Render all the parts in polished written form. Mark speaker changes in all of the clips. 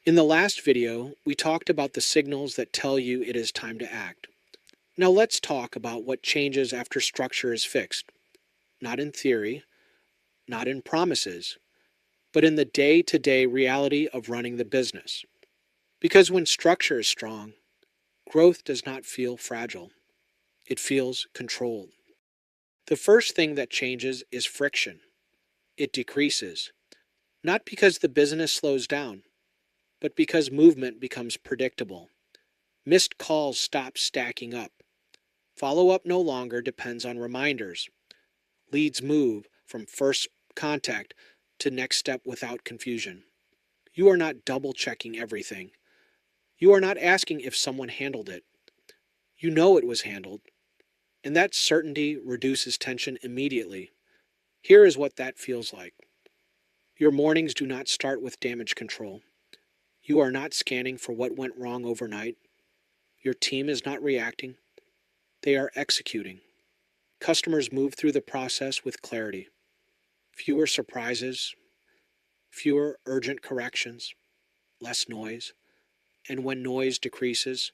Speaker 1: In the last video, we talked about the signals that tell you it is time to act. Now let's talk about what changes after structure is fixed. Not in theory, not in promises, but in the day-to-day reality of running the business. Because when structure is strong, growth does not feel fragile. It feels controlled. The first thing that changes is friction. It decreases, not because the business slows down, but because movement becomes predictable. Missed calls stop stacking up. Follow-up no longer depends on reminders. Leads move from first contact to next step without confusion. You are not double-checking everything. You are not asking if someone handled it. You know it was handled, and that certainty reduces tension immediately. Here is what that feels like. Your mornings do not start with damage control. You are not scanning for what went wrong overnight. Your team is not reacting. They are executing. Customers move through the process with clarity. Fewer surprises, fewer urgent corrections, less noise. And when noise decreases,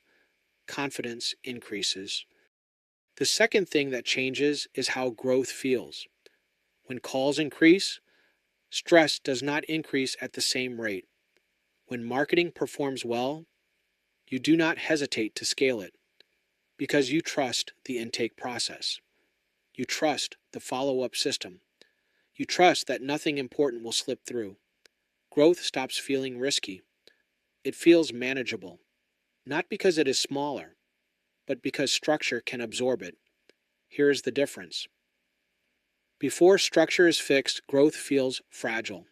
Speaker 1: confidence increases. The second thing that changes is how growth feels. When calls increase, stress does not increase at the same rate. When marketing performs well, you do not hesitate to scale it because you trust the intake process. You trust the follow-up system. You trust that nothing important will slip through. Growth stops feeling risky. It feels manageable, not because it is smaller, but because structure can absorb it. Here is the difference. Before structure is fixed, growth feels fragile.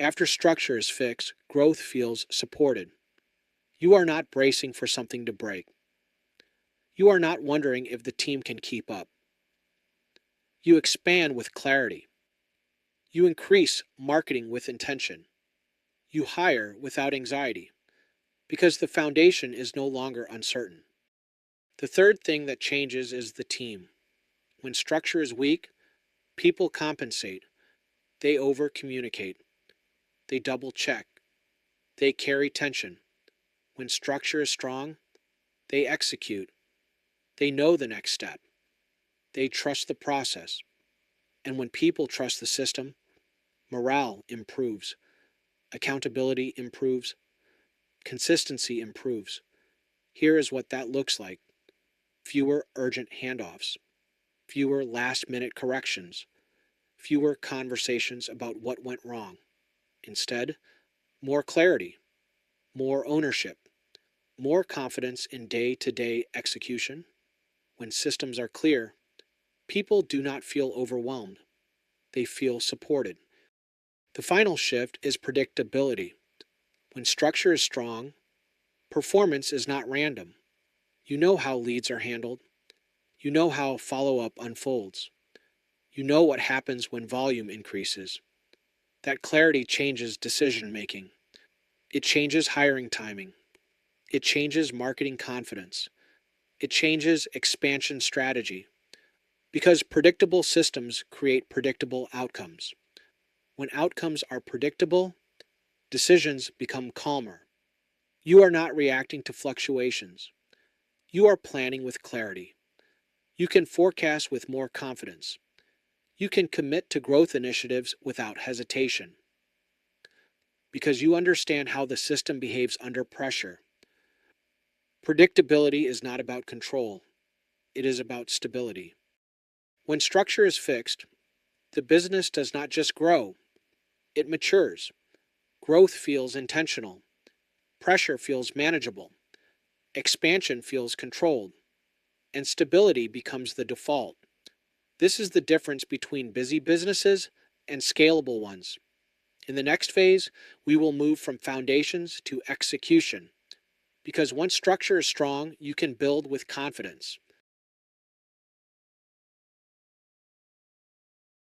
Speaker 1: After structure is fixed, growth feels supported. You are not bracing for something to break. You are not wondering if the team can keep up. You expand with clarity. You increase marketing with intention. You hire without anxiety, because the foundation is no longer uncertain. The third thing that changes is the team. When structure is weak, people compensate. They over-communicate. They double-check. They carry tension. When structure is strong, they execute. They know the next step. They trust the process. And when people trust the system, morale improves. Accountability improves. Consistency improves. Here is what that looks like. Fewer urgent handoffs. Fewer last-minute corrections. Fewer conversations about what went wrong. Instead, more clarity, more ownership, more confidence in day-to-day execution. When systems are clear, people do not feel overwhelmed. They feel supported. The final shift is predictability. When structure is strong, performance is not random. You know how leads are handled. You know how follow-up unfolds. You know what happens when volume increases. That clarity changes decision-making. It changes hiring timing. It changes marketing confidence. It changes expansion strategy. Because predictable systems create predictable outcomes. When outcomes are predictable, decisions become calmer. You are not reacting to fluctuations. You are planning with clarity. You can forecast with more confidence. You can commit to growth initiatives without hesitation. Because you understand how the system behaves under pressure. Predictability is not about control. It is about stability. When structure is fixed, the business does not just grow. It matures. Growth feels intentional. Pressure feels manageable. Expansion feels controlled. And stability becomes the default. This is the difference between busy businesses and scalable ones. In the next phase, we will move from foundations to execution. Because once structure is strong, you can build with confidence.